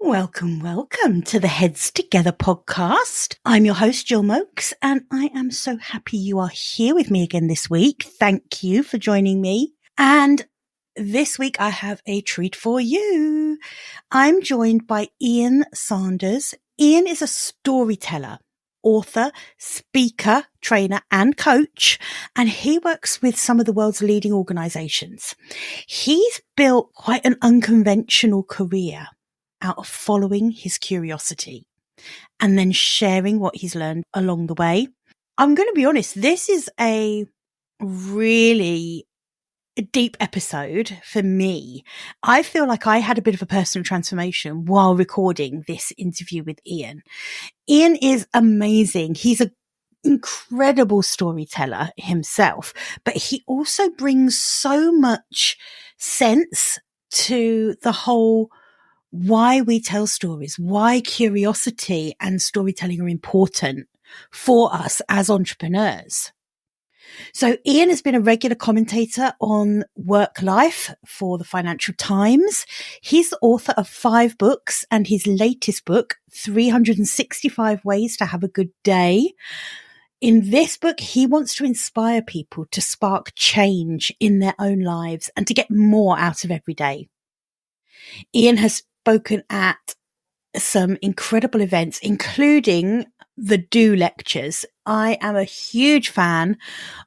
Welcome, welcome to the Heads Together podcast. I'm your host, Jill Mokes, and I am so happy you are here with me again this week. Thank you for joining me. And this week I have a treat for you. I'm joined by Ian Sanders. Ian is a storyteller, author, speaker, trainer, and coach, and he works with some of the world's leading organizations. He's built quite an unconventional career out of following his curiosity and then sharing what he's learned along the way. I'm going to be honest, this is a really deep episode for me. I feel like I had a bit of a personal transformation while recording this interview with Ian. Ian is amazing. He's an incredible storyteller himself, but he also brings so much sense to the whole why we tell stories, why curiosity and storytelling are important for us as entrepreneurs. So Ian has been a regular commentator on work life for the Financial Times. He's the author of 5 books and his latest book, 365 Ways to Have a Good Day. In this book, he wants to inspire people to spark change in their own lives and to get more out of every day. Ian has spoken at some incredible events, including the Do Lectures. I am a huge fan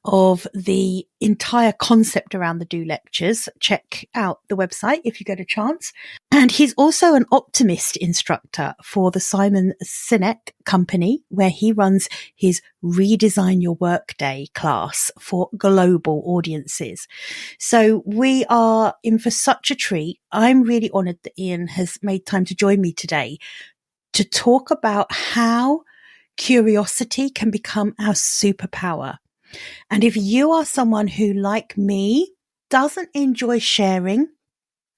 of the entire concept around the Do Lectures. Check out the website if you get a chance. And he's also an optimist instructor for the Simon Sinek company, where he runs his Redesign Your Workday class for global audiences. So we are in for such a treat. I'm really honored that Ian has made time to join me today to talk about how curiosity can become our superpower. And if you are someone who, like me, doesn't enjoy sharing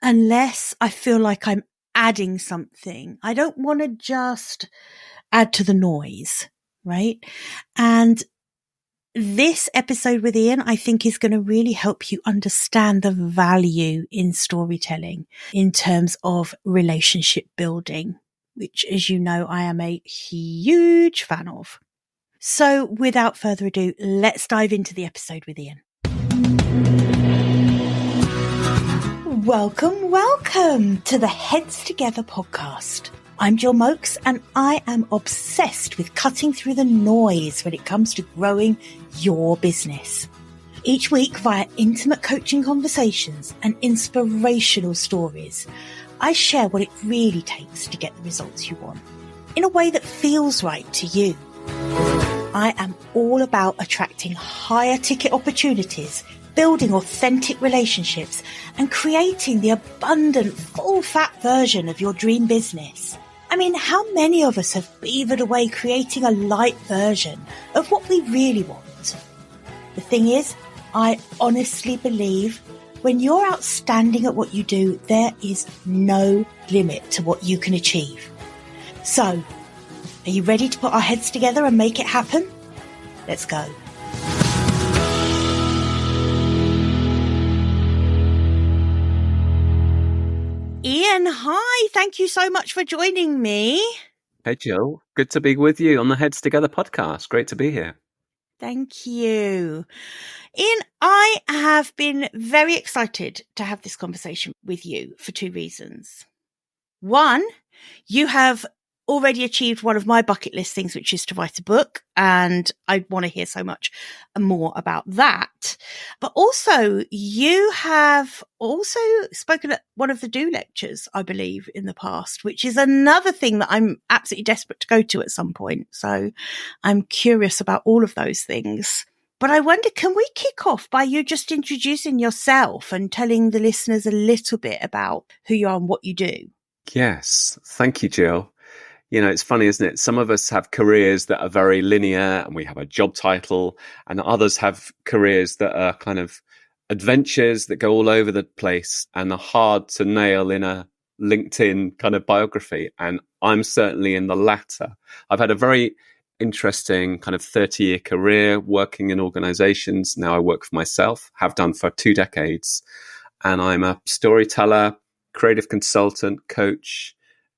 unless I feel like I'm adding something, I don't want to just add to the noise, right? And this episode with Ian, I think, is going to really help you understand the value in storytelling in terms of relationship building, which, as you know, I am a huge fan of. So without further ado, let's dive into the episode with Ian. Welcome to the Heads Together podcast. I'm Jill Mokes, and I am obsessed with cutting through the noise when it comes to growing your business. Each week, via intimate coaching conversations and inspirational stories, I share what it really takes to get the results you want in a way that feels right to you. I am all about attracting higher ticket opportunities, building authentic relationships, and creating the abundant, full-fat version of your dream business. I mean, how many of us have beavered away creating a light version of what we really want? The thing is, I honestly believe when you're outstanding at what you do, there is no limit to what you can achieve. So, are you ready to put our heads together and make it happen? Let's go. Ian, hi. Thank you so much for joining me. Hey, Jill. Good to be with you on the Heads Together podcast. Great to be here. Thank you. Ian, I have been very excited to have this conversation with you for 2 reasons. One, you have already achieved one of my bucket list things, which is to write a book. And I want to hear so much more about that. But also, you have also spoken at one of the Do Lectures, I believe, in the past, which is another thing that I'm absolutely desperate to go to at some point. So I'm curious about all of those things. But I wonder, can we kick off by you just introducing yourself and telling the listeners a little bit about who you are and what you do? Yes. Thank you, Jill. You know, it's funny, isn't it? Some of us have careers that are very linear and we have a job title, and others have careers that are kind of adventures that go all over the place and are hard to nail in a LinkedIn kind of biography. And I'm certainly in the latter. I've had a very interesting kind of 30-year career working in organizations. Now I work for myself, have done for 2 decades. And I'm a storyteller, creative consultant, coach,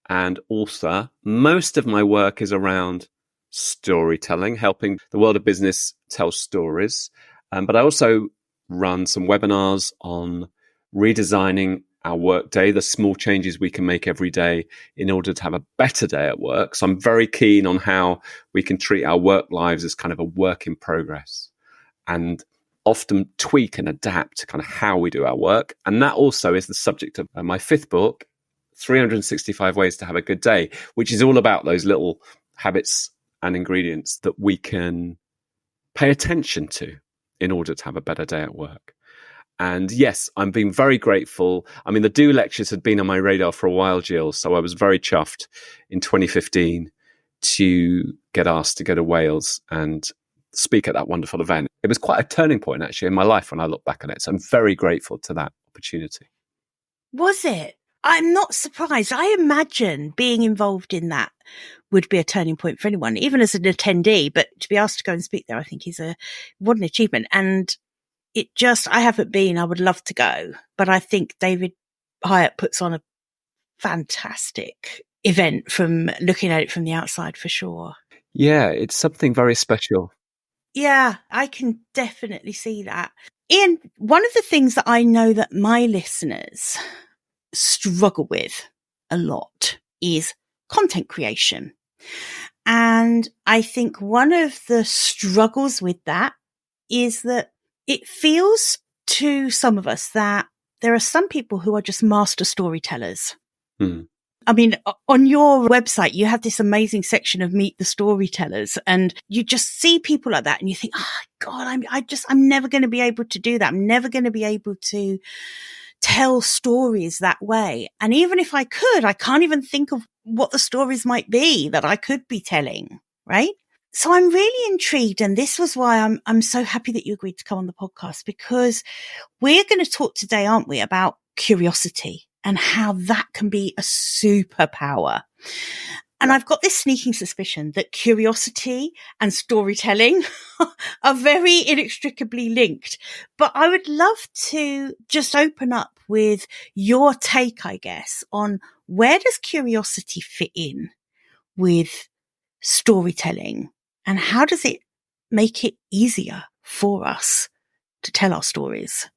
and author. Most of my work is around storytelling, helping the world of business tell stories. But I also run some webinars on redesigning our work day, the small changes we can make every day in order to have a better day at work. So I'm very keen on how we can treat our work lives as kind of a work in progress and often tweak and adapt kind of how we do our work. And that also is the subject of my fifth book, 365 Ways to Have a Good Day, which is all about those little habits and ingredients that we can pay attention to in order to have a better day at work. And yes, I'm being very grateful. I mean, the Do Lectures had been on my radar for a while, Jill, so I was very chuffed in 2015 to get asked to go to Wales and speak at that wonderful event. It was quite a turning point, actually, in my life when I look back on it. So I'm very grateful to that opportunity. Was it? I'm not surprised. I imagine being involved in that would be a turning point for anyone, even as an attendee. But to be asked to go and speak there, I think what an achievement. And I haven't been, I would love to go, but I think David Hyatt puts on a fantastic event from looking at it from the outside for sure. Yeah, it's something very special. Yeah, I can definitely see that. Ian, one of the things that I know that my listeners struggle with a lot is content creation. And I think one of the struggles with that is that it feels to some of us that there are some people who are just master storytellers. I mean, on your website, you have this amazing section of Meet the Storytellers, and you just see people like that and you think, oh God, I'm never going to be able to do that. I'm never going to be able to tell stories that way. And even if I could, I can't even think of what the stories might be that I could be telling, right? So I'm really intrigued. And this was why I'm so happy that you agreed to come on the podcast, because we're going to talk today, aren't we, about curiosity and how that can be a superpower. And I've got this sneaking suspicion that curiosity and storytelling are very inextricably linked. But I would love to just open up with your take, I guess, on where does curiosity fit in with storytelling, and how does it make it easier for us to tell our stories?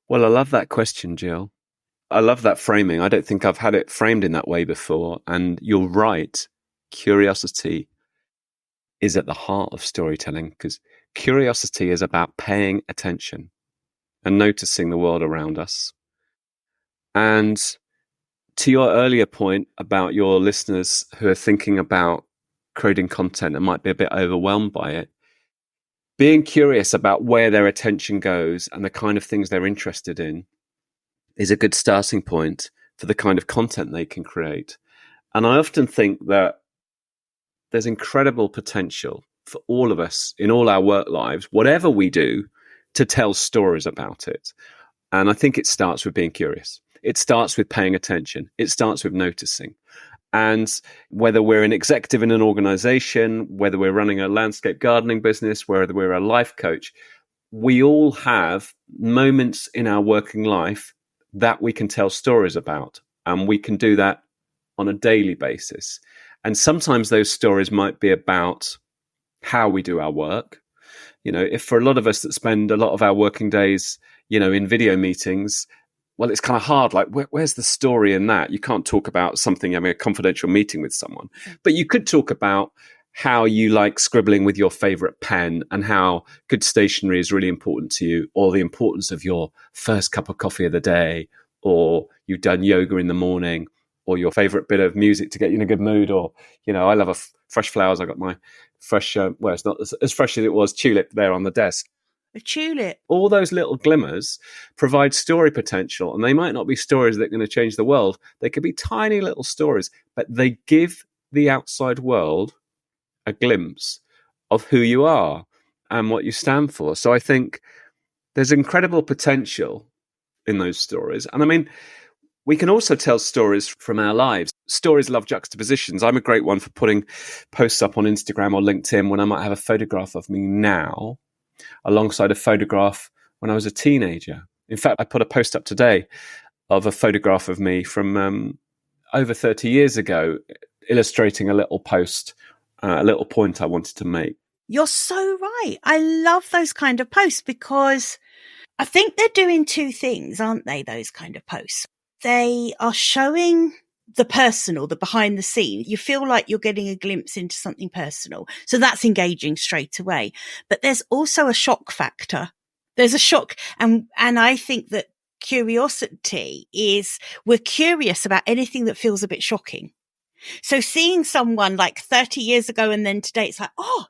Well, I love that question, Jill. I love that framing. I don't think I've had it framed in that way before. And you're right. Curiosity is at the heart of storytelling, because curiosity is about paying attention and noticing the world around us. And to your earlier point about your listeners who are thinking about creating content and might be a bit overwhelmed by it, being curious about where their attention goes and the kind of things they're interested in is a good starting point for the kind of content they can create. And I often think that there's incredible potential for all of us in all our work lives, whatever we do, to tell stories about it. And I think it starts with being curious. It starts with paying attention. It starts with noticing. And whether we're an executive in an organization, whether we're running a landscape gardening business, whether we're a life coach, we all have moments in our working life that we can tell stories about. And we can do that on a daily basis. And sometimes those stories might be about how we do our work. You know, if for a lot of us that spend a lot of our working days, you know, in video meetings, well, it's kind of hard. Like, where's the story in that? You can't talk about something, having a confidential meeting with someone, but you could talk about how you like scribbling with your favorite pen and how good stationery is really important to you, or the importance of your first cup of coffee of the day, or you've done yoga in the morning, or your favorite bit of music to get you in a good mood. Or, you know, I love fresh flowers. I got my fresh, well, it's not as fresh as it was, tulip there on the desk. A tulip. All those little glimmers provide story potential, and they might not be stories that are going to change the world. They could be tiny little stories, but they give the outside world a glimpse of who you are and what you stand for. So I think there's incredible potential in those stories. And I mean, we can also tell stories from our lives. Stories love juxtapositions. I'm a great one for putting posts up on Instagram or LinkedIn when I might have a photograph of me now alongside a photograph when I was a teenager. In fact, I put a post up today of a photograph of me from over 30 years ago, illustrating a little post, a little point I wanted to make. You're so right. I love those kind of posts because I think they're doing two things, aren't they? Those kind of posts. They are showing the personal, the behind the scenes. You feel like you're getting a glimpse into something personal. So that's engaging straight away. But there's also a shock factor. There's a shock. And I think that curiosity is we're curious about anything that feels a bit shocking. So seeing someone like 30 years ago and then today, it's like, oh,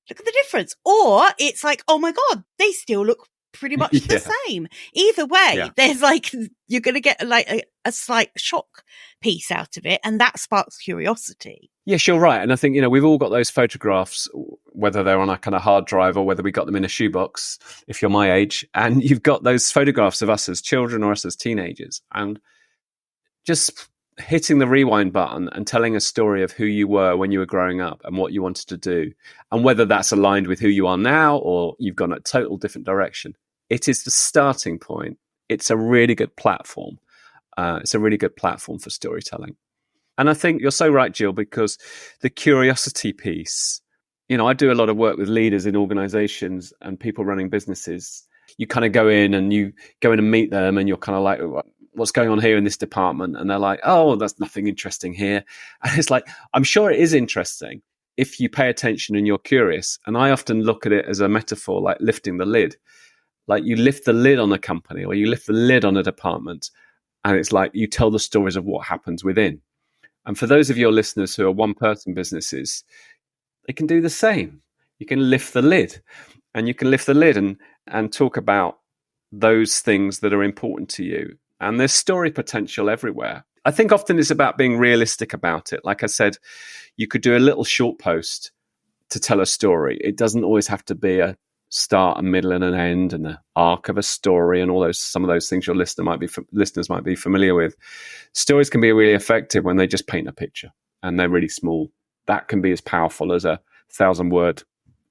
look at the difference. Or it's like, oh my God, they still look pretty much the same. Either way, there's like, you're going to get like a slight shock piece out of it. And that sparks curiosity. Yes, you're right. And I think, we've all got those photographs, whether they're on a kind of hard drive or whether we got them in a shoebox, if you're my age. And you've got those photographs of us as children or us as teenagers. And just hitting the rewind button and telling a story of who you were when you were growing up and what you wanted to do, and whether that's aligned with who you are now or you've gone a total different direction. It is the starting point. It's a really good platform. It's a really good platform for storytelling. And I think you're so right, Jill, because the curiosity piece, I do a lot of work with leaders in organizations and people running businesses. You kind of go in and meet them and you're kind of like, what's going on here in this department? And they're like, oh, there's nothing interesting here. And it's like, I'm sure it is interesting if you pay attention and you're curious. And I often look at it as a metaphor, like lifting the lid. Like you lift the lid on a company or you lift the lid on a department, and it's like you tell the stories of what happens within. And for those of your listeners who are one-person businesses, they can do the same. You can lift the lid, and you can lift the lid and talk about those things that are important to you. And there's story potential everywhere. I think often it's about being realistic about it. Like I said, you could do a little short post to tell a story. It doesn't always have to be a start, a middle, and an end, and the arc of a story, and some of those things your listeners might be familiar with. Stories can be really effective when they just paint a picture, and they're really small. That can be as powerful as a 1,000-word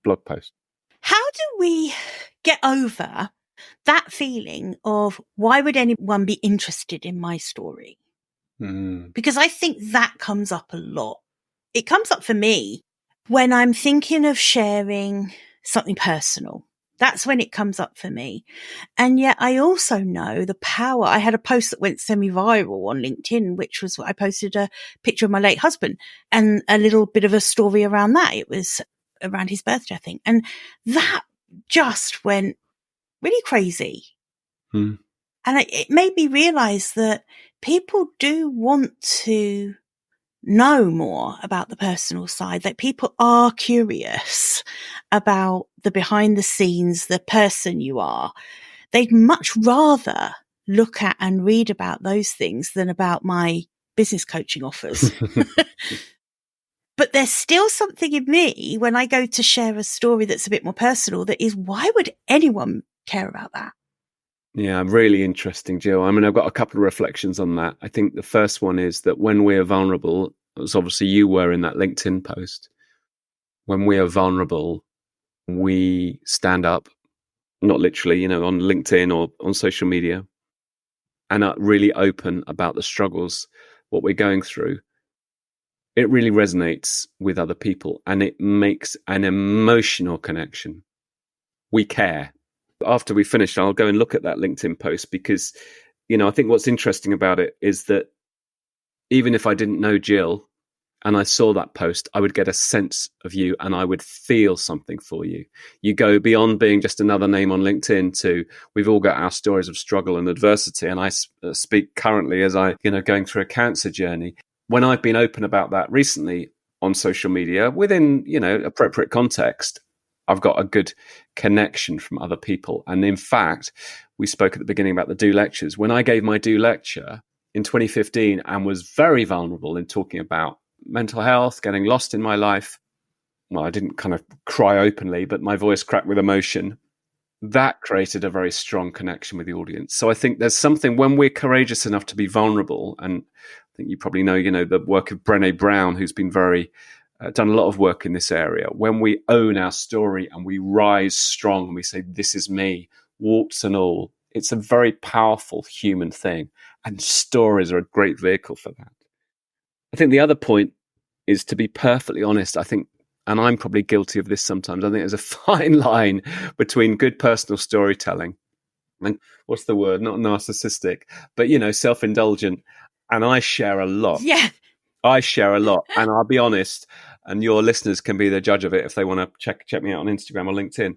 blog post. How do we get over that feeling of why would anyone be interested in my story? Because I think that comes up a lot. It comes up for me when I'm thinking of sharing something personal. That's when it comes up for me. And yet I also know the power. I had a post that went semi-viral on LinkedIn, which was I posted a picture of my late husband and a little bit of a story around that. It was around his birthday, I think. And that just went really crazy. And it made me realize that people do want to know more about the personal side, that people are curious about the behind the scenes, the person you are. They'd much rather look at and read about those things than about my business coaching offers. But there's still something in me when I go to share a story that's a bit more personal that is, why would anyone care about that? Yeah, really interesting, Jill. I mean, I've got a couple of reflections on that. I think the first one is that when we are vulnerable, as obviously you were in that LinkedIn post, when we are vulnerable, we stand up, not literally, on LinkedIn or on social media, and are really open about the struggles, what we're going through. It really resonates with other people and it makes an emotional connection. We care. After we finish, I'll go and look at that LinkedIn post because, I think what's interesting about it is that even if I didn't know Jill and I saw that post, I would get a sense of you and I would feel something for you. You go beyond being just another name on LinkedIn to we've all got our stories of struggle and adversity. And I speak currently as going through a cancer journey. When I've been open about that recently on social media within, appropriate context, I've got a good connection from other people. And in fact, we spoke at the beginning about the Do Lectures. When I gave my Do Lecture in 2015 and was very vulnerable in talking about mental health, getting lost in my life, well, I didn't kind of cry openly, but my voice cracked with emotion. That created a very strong connection with the audience. So I think there's something when we're courageous enough to be vulnerable, and I think you probably know, the work of Brené Brown, who's been done a lot of work in this area. When we own our story and we rise strong and we say, this is me, warts and all, it's a very powerful human thing. And stories are a great vehicle for that. I think the other point is to be perfectly honest. I think, and I'm probably guilty of this sometimes, I think there's a fine line between good personal storytelling and what's the word? Not narcissistic, but, self-indulgent. And I share a lot. Yeah. I share a lot. And I'll be honest, and your listeners can be the judge of it if they want to check me out on Instagram or LinkedIn.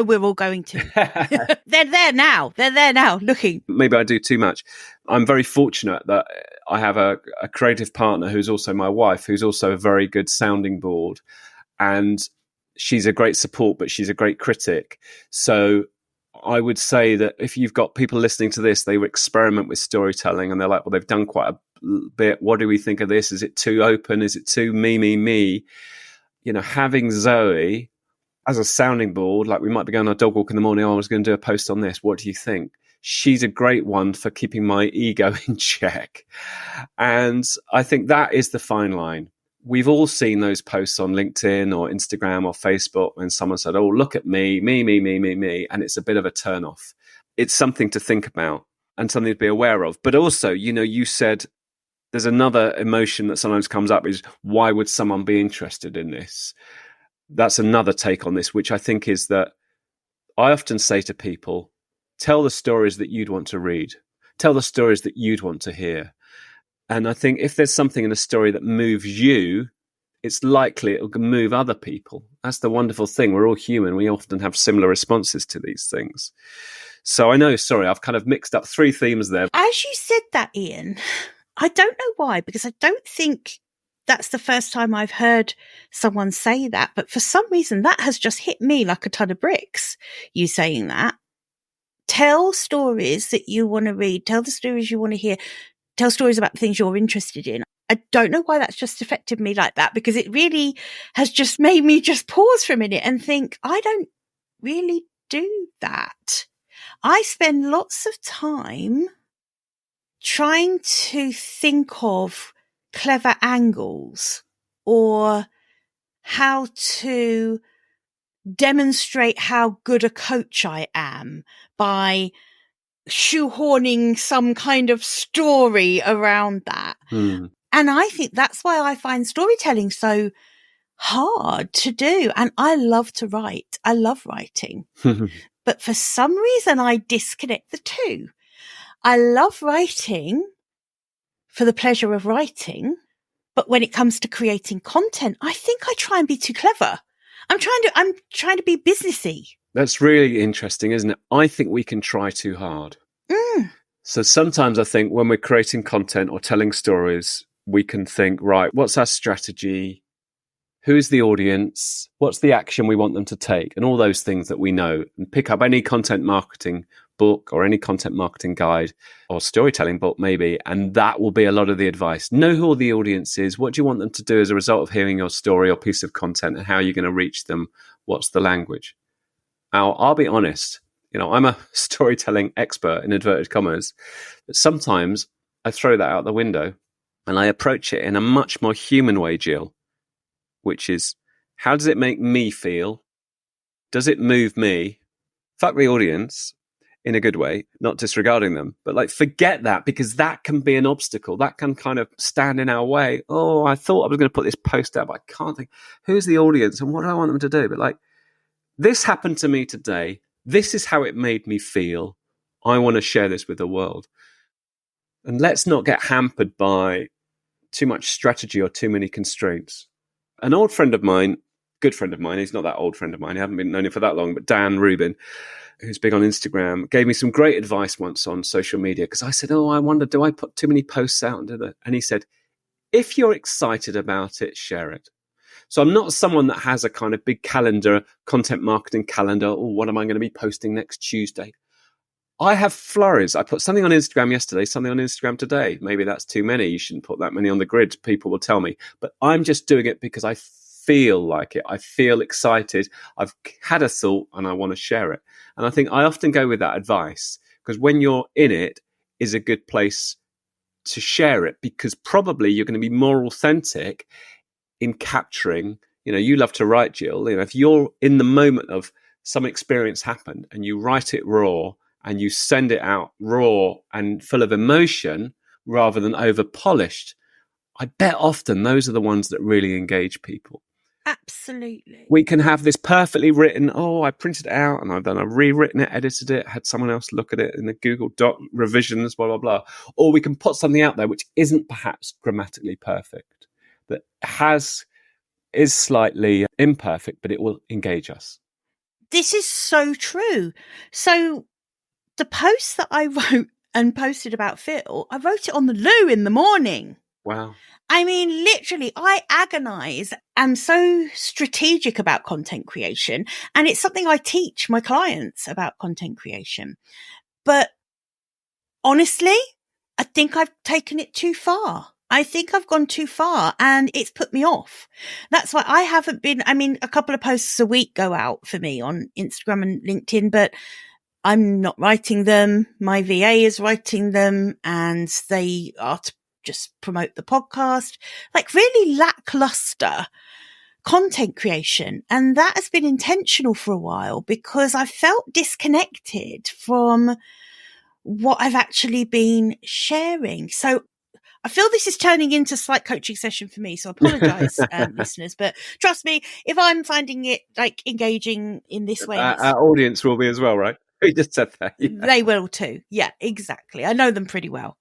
We're all going to. They're there now. They're there now looking. Maybe I do too much. I'm very fortunate that I have a creative partner who's also my wife, who's also a very good sounding board. And she's a great support, but she's a great critic. So I would say that if you've got people listening to this, they experiment with storytelling and they're like, well, they've done quite a bit. What do we think of this? Is it too open? Is it too me? Having Zoe as a sounding board, like we might be going on a dog walk in the morning. Oh, I was going to do a post on this. What do you think? She's a great one for keeping my ego in check. And I think that is the fine line. We've all seen those posts on LinkedIn or Instagram or Facebook when someone said, oh, look at me. And it's a bit of a turnoff. It's something to think about and something to be aware of. But also, you said there's another emotion that sometimes comes up is, why would someone be interested in this? That's another take on this, which I think is that I often say to people, tell the stories that you'd want to read. Tell the stories that you'd want to hear. And I think if there's something in a story that moves you, it's likely it will move other people. That's the wonderful thing. We're all human. We often have similar responses to these things. So I know, sorry, I've kind of mixed up 3 themes there. As you said that, Ian, I don't know why, because I don't think that's the first time I've heard someone say that. But for some reason, that has just hit me like a ton of bricks, you saying that. Tell stories that you want to read. Tell the stories you want to hear. Tell stories about things you're interested in. I don't know why that's just affected me like that, because it really has just made me just pause for a minute and think, I don't really do that. I spend lots of time trying to think of clever angles or how to demonstrate how good a coach I am by shoehorning some kind of story around that. And I think that's why I find storytelling so hard to do. And I love to write. I love writing. But for some reason, I disconnect the two. I love writing for the pleasure of writing. But when it comes to creating content, I think I try and be too clever. I'm trying to be businessy. That's really interesting, isn't it? I think we can try too hard. So sometimes I think when we're creating content or telling stories, we can think, right, what's our strategy? Who's the audience? What's the action we want them to take? And all those things that we know, and pick up any content marketing book or any content marketing guide or storytelling book maybe, and that will be a lot of the advice. Know who the audience is. What do you want them to do as a result of hearing your story or piece of content, and how you're going to reach them? What's the language? Now, I'll be honest, I'm a storytelling expert in inverted commas, but sometimes I throw that out the window and I approach it in a much more human way, Jill, which is, how does it make me feel? Does it move me? Fuck the audience in a good way, not disregarding them, but forget that, because that can be an obstacle. That can kind of stand in our way. Oh, I thought I was going to put this post out, but I can't think, who's the audience and what do I want them to do? But this happened to me today. This is how it made me feel. I want to share this with the world. And let's not get hampered by too much strategy or too many constraints. An old friend of mine, good friend of mine, he's not that old friend of mine, I haven't been known him for that long, but Dan Rubin, who's big on Instagram, gave me some great advice once on social media, because I said, I wonder, do I put too many posts out? And he said, if you're excited about it, share it. So I'm not someone that has a kind of big calendar, content marketing calendar. Oh, what am I going to be posting next Tuesday? I have flurries. I put something on Instagram yesterday, something on Instagram today. Maybe that's too many. You shouldn't put that many on the grid. People will tell me. But I'm just doing it because I feel like it. I feel excited. I've had a thought and I want to share it. And I think I often go with that advice, because when you're in it is a good place to share it, because probably you're going to be more authentic in capturing, you love to write, Jill. If you're in the moment of some experience happened and you write it raw and you send it out raw and full of emotion rather than over polished, I bet often those are the ones that really engage people. Absolutely. We can have this perfectly written, I printed it out and I've rewritten it, edited it, had someone else look at it in the Google Doc, revisions, blah, blah, blah. Or we can put something out there which isn't perhaps grammatically perfect, that is slightly imperfect, but it will engage us. This is so true. So the post that I wrote and posted about Phil, I wrote it on the loo in the morning. Wow. I mean, literally, I agonize. I'm so strategic about content creation, and it's something I teach my clients about content creation. But honestly, I think I've taken it too far. I think I've gone too far and it's put me off. That's why I haven't been, a couple of posts a week go out for me on Instagram and LinkedIn, but I'm not writing them. My VA is writing them and they are to just promote the podcast, like really lackluster content creation. And that has been intentional for a while because I felt disconnected from what I've actually been sharing. So I feel this is turning into a slight coaching session for me. So I apologize, listeners, but trust me, if I'm finding it like engaging in this way, our audience will be as well, right? We just said that. Yeah. They will too. Yeah, exactly. I know them pretty well.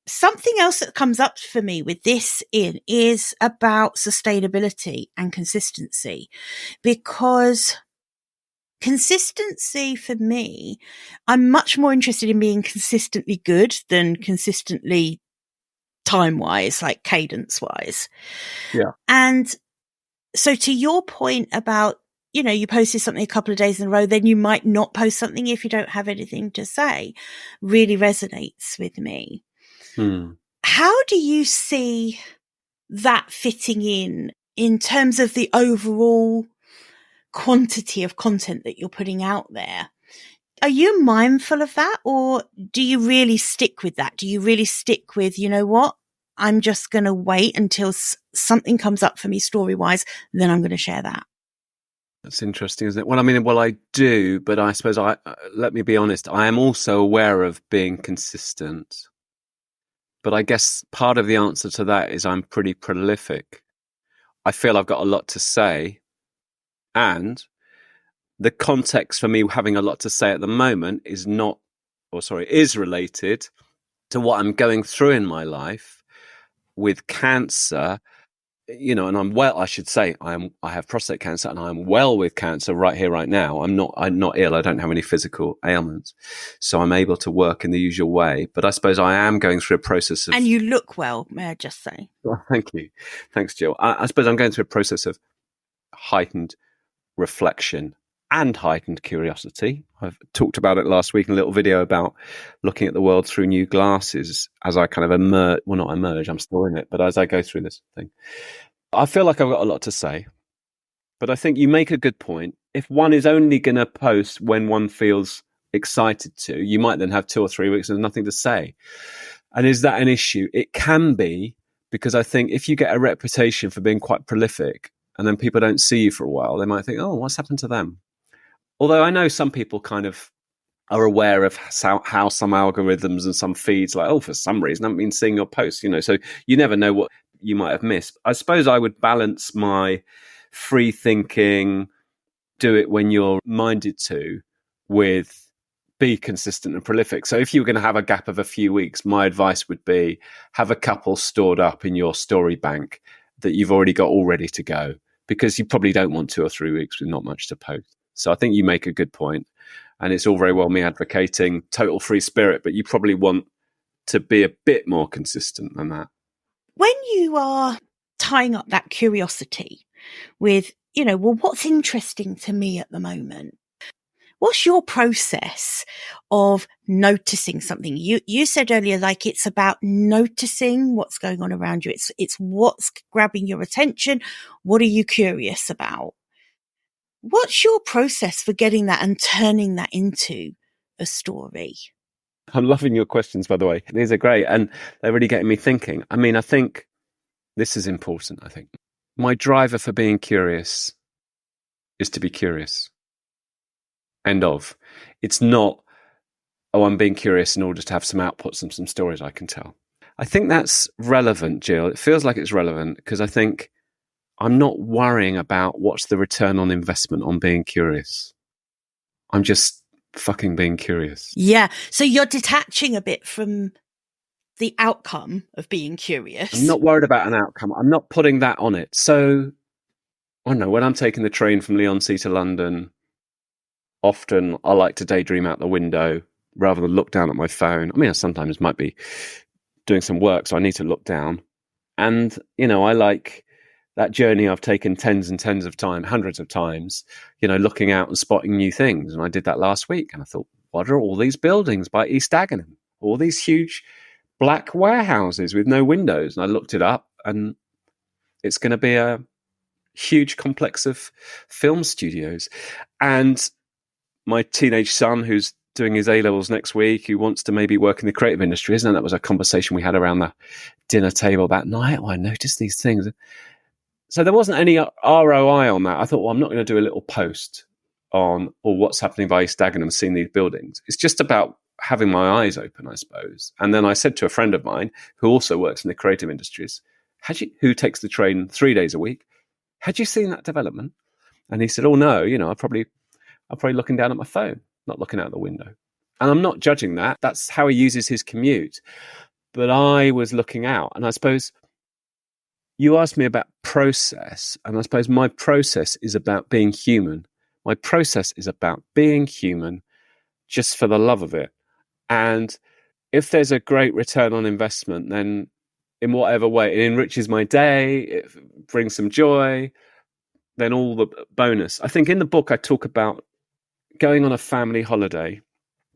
Something else that comes up for me with this is about sustainability and consistency, because consistency for me, I'm much more interested in being consistently good than consistently time-wise, like cadence-wise. Yeah. And so to your point about, you posted something a couple of days in a row, then you might not post something if you don't have anything to say, really resonates with me. How do you see that fitting in terms of the overall quantity of content that you're putting out there? Are you mindful of that, or do you really stick with that? Do you really stick with, you know what? I'm just going to wait until something comes up for me story-wise, then I'm going to share that. That's interesting, isn't it? Well, I do, but I suppose let me be honest. I am also aware of being consistent. But I guess part of the answer to that is I'm pretty prolific. I feel I've got a lot to say. And the context for me having a lot to say at the moment is related to what I'm going through in my life with cancer. And I'm well, I should say I have prostate cancer and I'm well with cancer right here, right now. I'm not ill. I don't have any physical ailments. So I'm able to work in the usual way, but I suppose I am going through a process of... And you look well, may I just say. Well, thank you. Thanks, Jill. I suppose I'm going through a process of heightened reflection and heightened curiosity. I've talked about it last week in a little video about looking at the world through new glasses as I kind of not emerge, I'm still in it, but as I go through this thing. I feel like I've got a lot to say, but I think you make a good point. If one is only going to post when one feels excited to, you might then have 2 or 3 weeks and nothing to say. And is that an issue? It can be, because I think if you get a reputation for being quite prolific and then people don't see you for a while, they might think, oh, what's happened to them? Although I know some people kind of are aware of how some algorithms and some feeds, like, for some reason I haven't been seeing your posts, so you never know what you might have missed. I suppose I would balance my free thinking, do it when you're minded to, with be consistent and prolific. So if you were going to have a gap of a few weeks, my advice would be have a couple stored up in your story bank that you've already got all ready to go, because you probably don't want 2 or 3 weeks with not much to post. So I think you make a good point. And it's all very well me advocating total free spirit, but you probably want to be a bit more consistent than that. When you are tying up that curiosity with, what's interesting to me at the moment? What's your process of noticing something? You said earlier, like, it's about noticing what's going on around you. It's what's grabbing your attention. What are you curious about? What's your process for getting that and turning that into a story? I'm loving your questions, by the way. These are great. And they're really getting me thinking. I think this is important. I think my driver for being curious is to be curious. End of. It's not, I'm being curious in order to have some outputs and some stories I can tell. I think that's relevant, Jill. It feels like it's relevant because I think I'm not worrying about what's the return on investment on being curious. I'm just fucking being curious. Yeah. So you're detaching a bit from the outcome of being curious. I'm not worried about an outcome. I'm not putting that on it. So, I don't know, when I'm taking the train from Leigh-on-Sea to London, often I like to daydream out the window rather than look down at my phone. I mean, I sometimes might be doing some work, so I need to look down. And, I like that journey I've taken tens and tens of times, hundreds of times, looking out and spotting new things. And I did that last week. And I thought, what are all these buildings by East Dagenham? All these huge black warehouses with no windows. And I looked it up, and it's going to be a huge complex of film studios. And my teenage son, who's doing his A-levels next week, who wants to maybe work in the creative industry, isn't it? That was a conversation we had around the dinner table that night. Oh, I noticed these things. So there wasn't any ROI on that. I thought, well, I'm not going to do a little post on what's happening by East Dagenham, seeing these buildings. It's just about having my eyes open, I suppose. And then I said to a friend of mine who also works in the creative industries, who takes the train 3 days a week, had you seen that development? And he said, oh, no, I'm probably looking down at my phone, not looking out the window. And I'm not judging that. That's how he uses his commute. But I was looking out. And I suppose you asked me about process. And I suppose my process is about being human. My process is about being human just for the love of it. And if there's a great return on investment, then in whatever way, it enriches my day, it brings some joy, then all the bonus. I think in the book, I talk about going on a family holiday,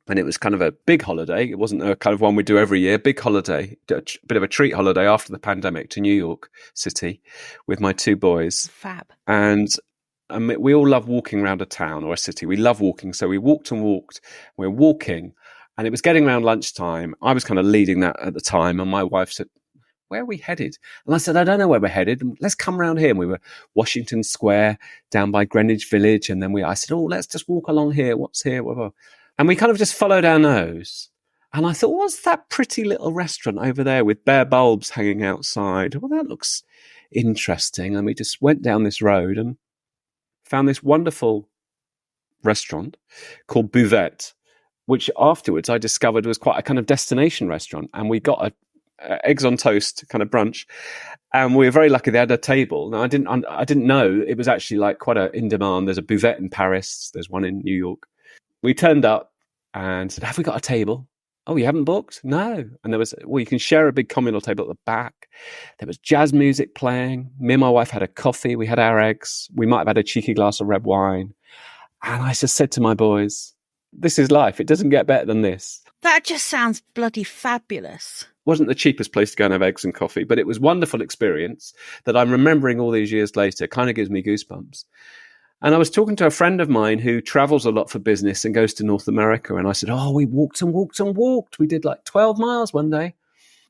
and it was kind of a big holiday. It wasn't a kind of one we do every year, big holiday, a bit of a treat holiday after the pandemic to New York City with my two boys. Fab. And we all love walking around a town or a city. We love walking. So we walked and walked. We're walking, and it was getting around lunchtime. I was kind of leading that at the time. And my wife said, where are we headed? And I said, I don't know where we're headed. Let's come around here. And we were Washington Square down by Greenwich Village. And then I said, oh, let's just walk along here. What's here? Whatever. And we kind of just followed our nose. And I thought, what's that pretty little restaurant over there with bare bulbs hanging outside? Well, that looks interesting. And we just went down this road and found this wonderful restaurant called Buvette, which afterwards I discovered was quite a kind of destination restaurant. And we got a eggs on toast kind of brunch, and we were very lucky they had a table. Now I didn't know it was actually like quite a in demand. There's a Buvette in Paris, there's one in New York. We turned up and said, have we got a table? Oh, you haven't booked? No. And there was, well, you can share a big communal table at the back. There was jazz music playing. Me and my wife had a coffee. We had our eggs. We might have had a cheeky glass of red wine. And I just said to my boys, this is life. It doesn't get better than this. That just sounds bloody fabulous. Wasn't the cheapest place to go and have eggs and coffee, but it was a wonderful experience that I'm remembering all these years later. Kind of gives me goosebumps. And I was talking to a friend of mine who travels a lot for business and goes to North America. And I said, oh, we walked and walked and walked. We did like 12 miles one day.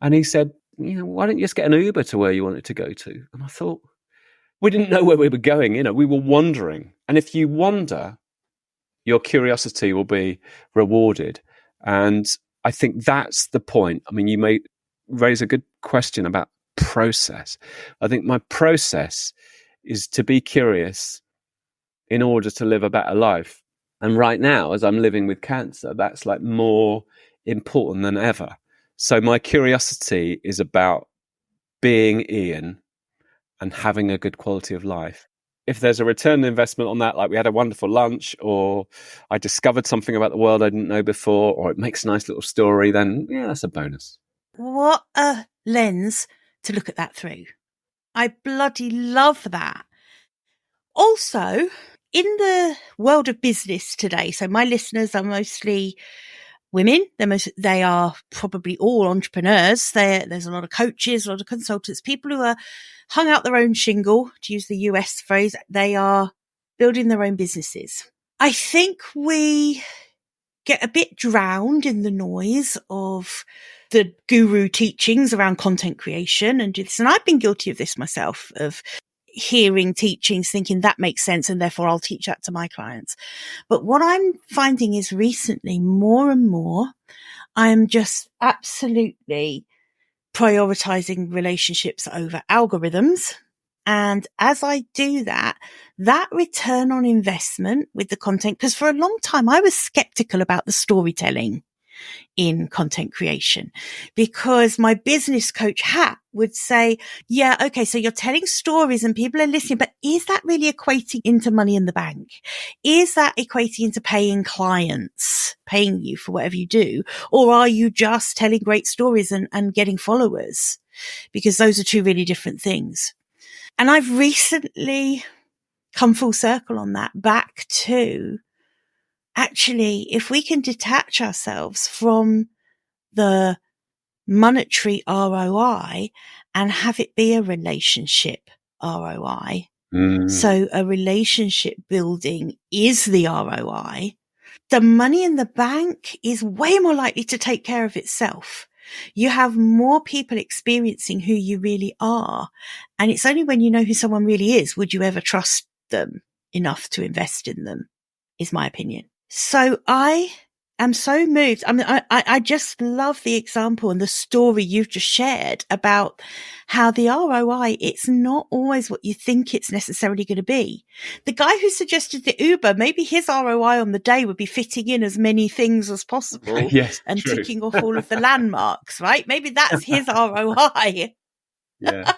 And he said, why don't you just get an Uber to where you wanted to go to? And I thought, we didn't know where we were going. We were wandering. And if you wander, your curiosity will be rewarded. And I think that's the point. I mean, you may raise a good question about process. I think my process is to be curious in order to live a better life. And right now, as I'm living with cancer, that's like more important than ever. So my curiosity is about being Ian and having a good quality of life. If there's a return on investment on that, like we had a wonderful lunch, or I discovered something about the world I didn't know before, or it makes a nice little story, then yeah, that's a bonus. What a lens to look at that through. I bloody love that. Also, in the world of business today, so my listeners are mostly women. They are probably all entrepreneurs. There's a lot of coaches, a lot of consultants, people who are hung out their own shingle, to use the US phrase. They are building their own businesses. I think we get a bit drowned in the noise of the guru teachings around content creation and do this. And I've been guilty of this myself, of hearing teachings, thinking that makes sense, and therefore I'll teach that to my clients. But what I'm finding is recently, more and more, I'm just absolutely prioritizing relationships over algorithms. And as I do that, that return on investment with the content, because for a long time I was skeptical about the storytelling in content creation, because my business coach hat would say, yeah, okay, so you're telling stories and people are listening, but is that really equating into money in the bank? Is that equating into paying clients, paying you for whatever you do? Or are you just telling great stories and getting followers? Because those are two really different things. And I've recently come full circle on that, back to actually, if we can detach ourselves from the monetary ROI and have it be a relationship ROI. So a relationship building is the ROI. The money in the bank is way more likely to take care of itself. You have more people experiencing who you really are. And it's only when you know who someone really is, would you ever trust them enough to invest in them, is my opinion. So I am so moved. I mean, I just love the example and the story you've just shared about how the ROI, it's not always what you think it's necessarily going to be. The guy who suggested the Uber, maybe his ROI on the day would be fitting in as many things as possible Yes, and true. ticking off all of the landmarks, right? Maybe that's his ROI. Yeah.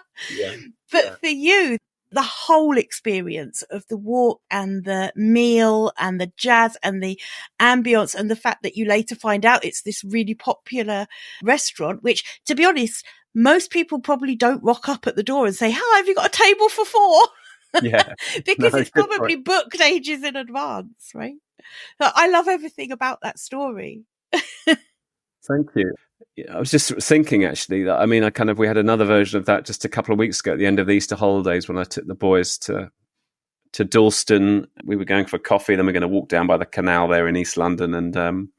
But for you, the whole experience of the walk and the meal and the jazz and the ambience and the fact that you later find out it's this really popular restaurant, which, to be honest, most people probably don't rock up at the door and say, hi, have you got a table for 4? Yeah. Because No, it's good probably point. booked ages in advance, right? So I love everything about that story. Thank you. Yeah, I was just thinking actually that, I mean, we had another version of that just a couple of weeks ago at the end of the Easter holidays when I took the boys to Dalston. We were going for coffee, then we're going to walk down by the canal there in East London. And,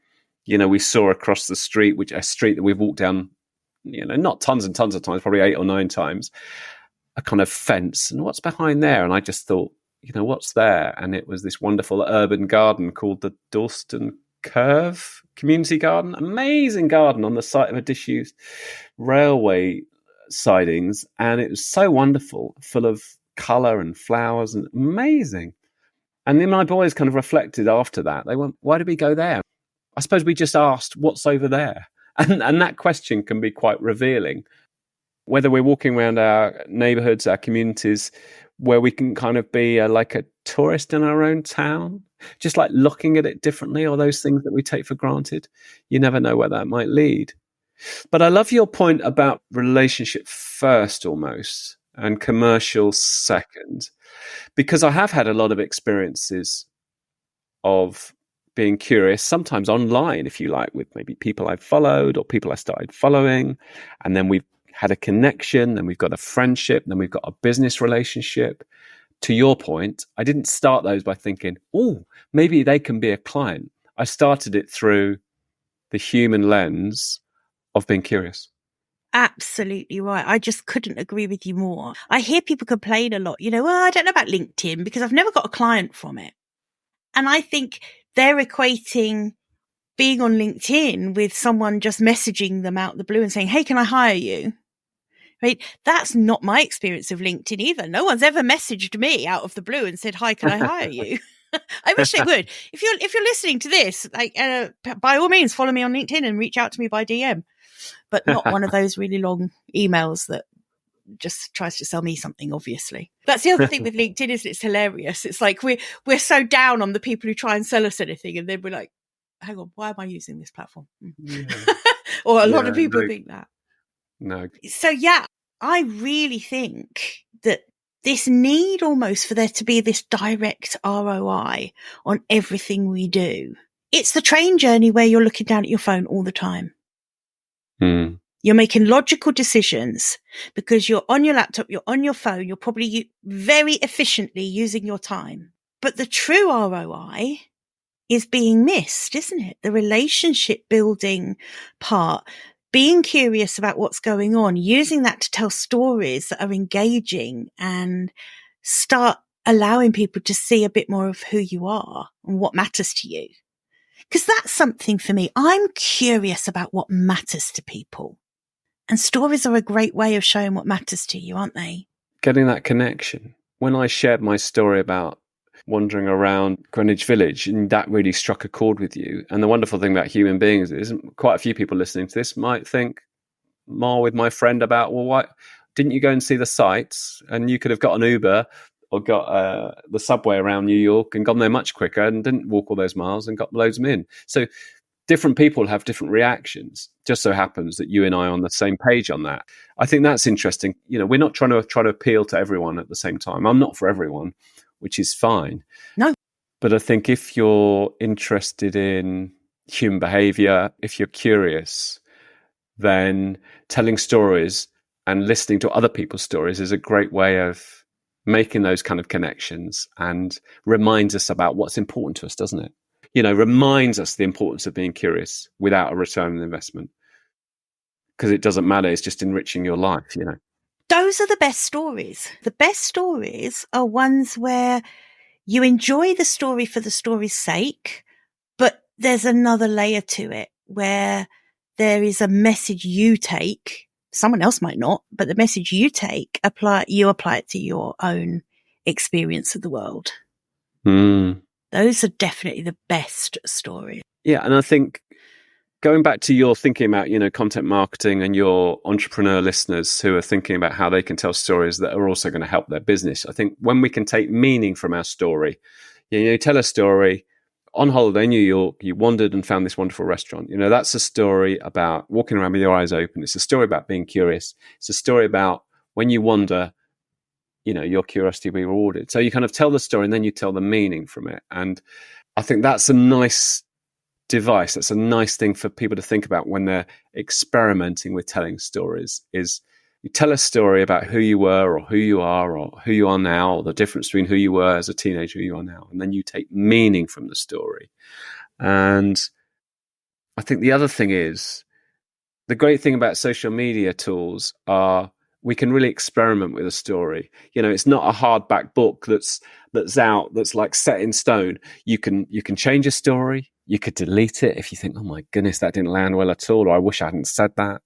we saw across the street, a street that we've walked down, not tons and tons of times, probably 8 or 9 times, a kind of fence. And what's behind there? And I just thought, what's there? And it was this wonderful urban garden called the Dalston Curve Community Garden. Amazing garden on the site of a disused railway sidings. And it was so wonderful, full of colour and flowers and amazing. And then my boys kind of reflected after that. They went, why did we go there? I suppose we just asked, what's over there? And that question can be quite revealing. Whether we're walking around our neighbourhoods, our communities, where we can kind of be like a tourist in our own town, just like looking at it differently, or those things that we take for granted. You never know where that might lead. But I love your point about relationship first almost and commercial second, because I have had a lot of experiences of being curious, sometimes online, if you like, with maybe people I've followed or people I started following. And then we've had a connection, then we've got a friendship, then we've got a business relationship. To your point, I didn't start those by thinking, oh, maybe they can be a client. I started it through the human lens of being curious. Absolutely right. I just couldn't agree with you more. I hear people complain a lot, well, I don't know about LinkedIn because I've never got a client from it. And I think they're equating being on LinkedIn with someone just messaging them out the blue and saying, hey, can I hire you? Right? That's not my experience of LinkedIn either. No one's ever messaged me out of the blue and said, hi, can I hire you? I wish they would. If you're listening to this, by all means, follow me on LinkedIn and reach out to me by DM, but not one of those really long emails that just tries to sell me something, obviously. That's the other thing with LinkedIn, is it's hilarious. It's like we're so down on the people who try and sell us anything, and then we're like, hang on, why am I using this platform? Yeah. Or a lot of people think that. No. So yeah, I really think that this need almost for there to be this direct ROI on everything we do. It's the train journey where you're looking down at your phone all the time. Mm. You're making logical decisions because you're on your laptop, you're on your phone, you're probably very efficiently using your time. But the true ROI is being missed, isn't it? The relationship building part, being curious about what's going on, using that to tell stories that are engaging and start allowing people to see a bit more of who you are and what matters to you. Because that's something for me. I'm curious about what matters to people. And stories are a great way of showing what matters to you, aren't they? Getting that connection. When I shared my story about wandering around Greenwich Village, and that really struck a chord with you. And the wonderful thing about human beings is quite a few people listening to this might think more with my friend about, well, why didn't you go and see the sights? And you could have got an Uber or got the subway around New York and gone there much quicker and didn't walk all those miles and got loads of them in. So different people have different reactions. Just so happens that you and I are on the same page on that. I think that's interesting. You know, we're not trying to appeal to everyone at the same time. I'm not for everyone, which is fine. No. But I think if you're interested in human behavior, if you're curious, then telling stories and listening to other people's stories is a great way of making those kind of connections and reminds us about what's important to us, doesn't it? You know, reminds us the importance of being curious without a return on investment. Because it doesn't matter, it's just enriching your life, you know. Those are the best stories. The best stories are ones where you enjoy the story for the story's sake, but there's another layer to it where there is a message you take. Someone else might not, but the message you take, you apply it to your own experience of the world. Those are definitely the best stories. Yeah, and I think going back to your thinking about, you know, content marketing and your entrepreneur listeners who are thinking about how they can tell stories that are also going to help their business. I think when we can take meaning from our story, you tell a story on holiday in New York, you wandered and found this wonderful restaurant. You know, that's a story about walking around with your eyes open. It's a story about being curious. It's a story about when you wander, you know, your curiosity will be rewarded. So you kind of tell the story and then you tell the meaning from it. And I think that's a nice device. That's a nice thing for people to think about when they're experimenting with telling stories, is you tell a story about who you were or who you are or who you are now, or the difference between who you were as a teenager, who you are now. And then you take meaning from the story. And I think the other thing is, the great thing about social media tools are we can really experiment with a story. You know, it's not a hardback book that's out, that's like set in stone. You can change a story. You could delete it if you think, oh my goodness, that didn't land well at all, or I wish I hadn't said that.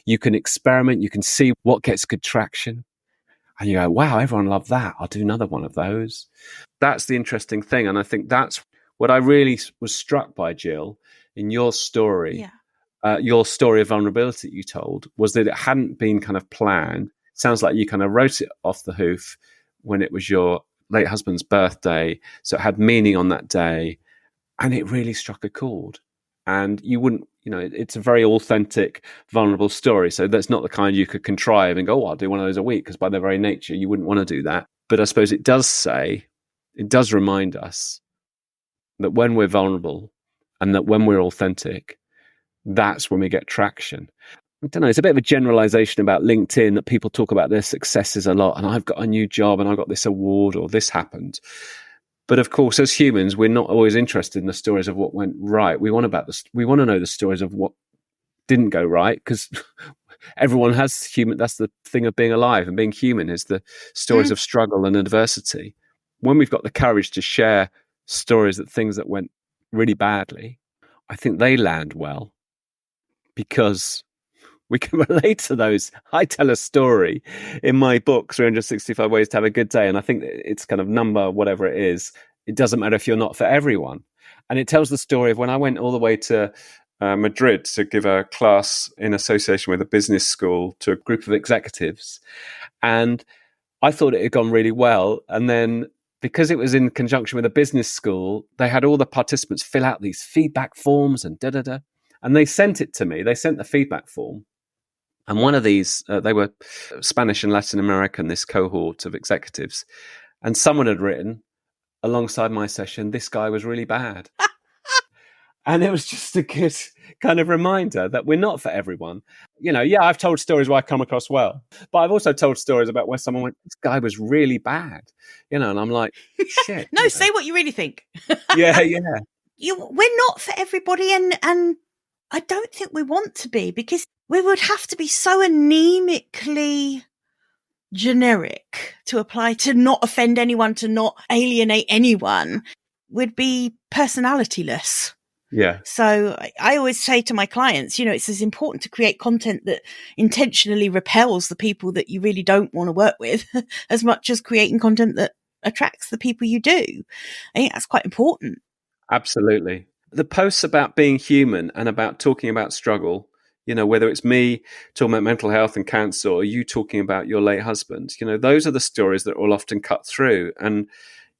You can experiment. You can see what gets good traction. And you go, wow, everyone loved that. I'll do another one of those. That's the interesting thing. And I think that's what I really was struck by, Jill, in your story. Yeah. Your story of vulnerability that you told was that it hadn't been kind of planned. Sounds like you kind of wrote it off the hoof when it was your late husband's birthday. So it had meaning on that day and it really struck a chord. And you wouldn't, you know, it's a very authentic, vulnerable story. So that's not the kind you could contrive and go, oh, I'll do one of those a week, because by their very nature, you wouldn't want to do that. But I suppose it does remind us that when we're vulnerable and that when we're authentic, that's when we get traction. I don't know, it's a bit of a generalization about LinkedIn that people talk about their successes a lot. And I've got a new job and I got this award or this happened. But of course, as humans, we're not always interested in the stories of what went right. We want to know the stories of what didn't go right, because everyone has human. That's the thing of being alive and being human, is the stories of struggle and adversity. When we've got the courage to share stories of things that went really badly, I think they land well, because we can relate to those. I tell a story in my book, 365 Ways to Have a Good Day. And I think it's kind of number, whatever it is. It doesn't matter if you're not for everyone. And it tells the story of when I went all the way to Madrid to give a class in association with a business school to a group of executives. And I thought it had gone really well. And then because it was in conjunction with a business school, they had all the participants fill out these feedback forms and da-da-da. And they sent it to me. They sent the feedback form. And one of these, they were Spanish and Latin American, this cohort of executives. And someone had written alongside my session, this guy was really bad. And it was just a good kind of reminder that we're not for everyone. You know, yeah, I've told stories where I come across well, but I've also told stories about where someone went, this guy was really bad. You know, and I'm like, shit. No, say what you really think. Yeah. We're not for everybody, and I don't think we want to be, because we would have to be so anemically generic to apply to not offend anyone, to not alienate anyone. We'd be personalityless. Yeah. So I always say to my clients, it's as important to create content that intentionally repels the people that you really don't want to work with as much as creating content that attracts the people you do. I think that's quite important. Absolutely. The posts about being human and about talking about struggle, whether it's me talking about mental health and cancer or you talking about your late husband, those are the stories that will often cut through. And,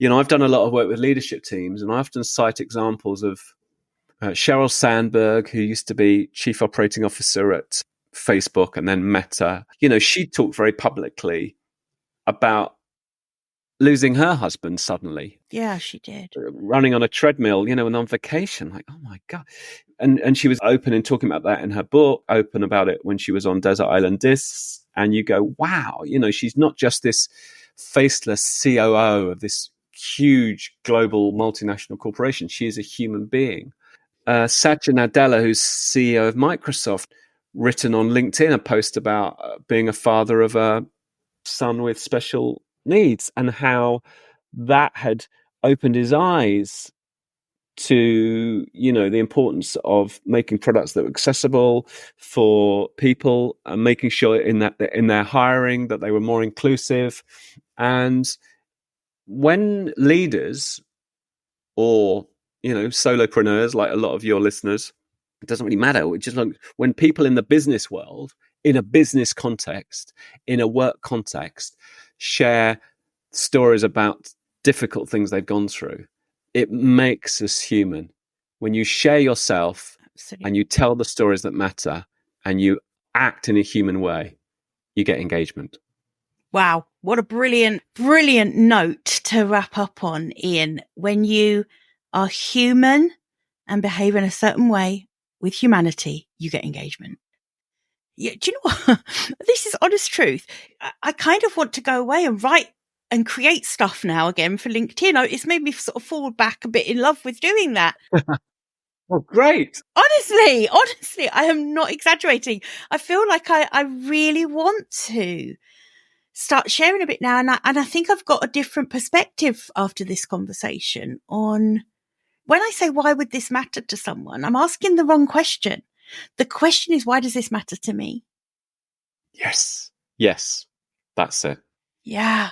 I've done a lot of work with leadership teams, and I often cite examples of Sheryl Sandberg, who used to be chief operating officer at Facebook and then Meta. She talked very publicly about losing her husband suddenly. Yeah, she did. Running on a treadmill, and on vacation. Like, oh my God. And she was open in talking about that in her book, open about it when she was on Desert Island Discs. And you go, wow, she's not just this faceless COO of this huge global multinational corporation. She is a human being. Satya Nadella, who's CEO of Microsoft, written on LinkedIn a post about being a father of a son with special needs and how that had opened his eyes to, the importance of making products that were accessible for people and making sure in their hiring that they were more inclusive. And when leaders or, solopreneurs, like a lot of your listeners, it doesn't really matter. It's just like when people in the business world, in a business context, in a work context, share stories about difficult things they've gone through, it makes us human. When you share yourself Absolutely. And you tell the stories that matter and you act in a human way, you get engagement. Wow. What a brilliant, brilliant note to wrap up on, Ian. When you are human and behave in a certain way with humanity, you get engagement. Yeah, do you know what? This is honest truth. I kind of want to go away and write and create stuff now again for LinkedIn. It's made me sort of fall back a bit in love with doing that. Oh, great. Honestly, I am not exaggerating. I feel like I really want to start sharing a bit now. And I think I've got a different perspective after this conversation on when I say, why would this matter to someone? I'm asking the wrong question. The question is, why does this matter to me? Yes. That's it. Yeah.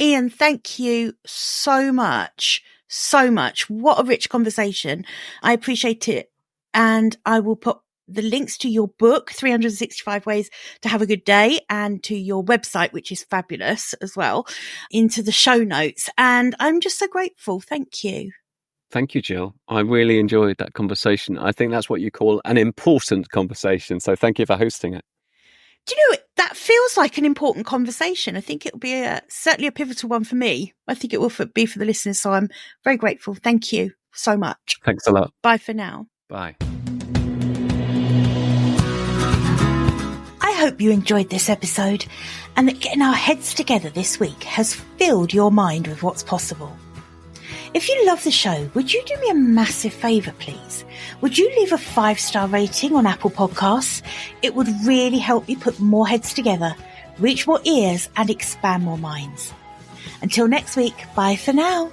Ian, thank you so much. So much. What a rich conversation. I appreciate it. And I will put the links to your book, 365 Ways to Have a Good Day, and to your website, which is fabulous as well, into the show notes. And I'm just so grateful. Thank you. Thank you, Jill. I really enjoyed that conversation. I think that's what you call an important conversation. So thank you for hosting it. Do you know, that feels like an important conversation. I think it'll be certainly a pivotal one for me. I think it will be for the listeners. So I'm very grateful. Thank you so much. Thanks a lot. Bye for now. Bye. I hope you enjoyed this episode and that getting our heads together this week has filled your mind with what's possible. If you love the show, would you do me a massive favour, please? Would you leave a 5-star rating on Apple Podcasts? It would really help me put more heads together, reach more ears and expand more minds. Until next week, bye for now.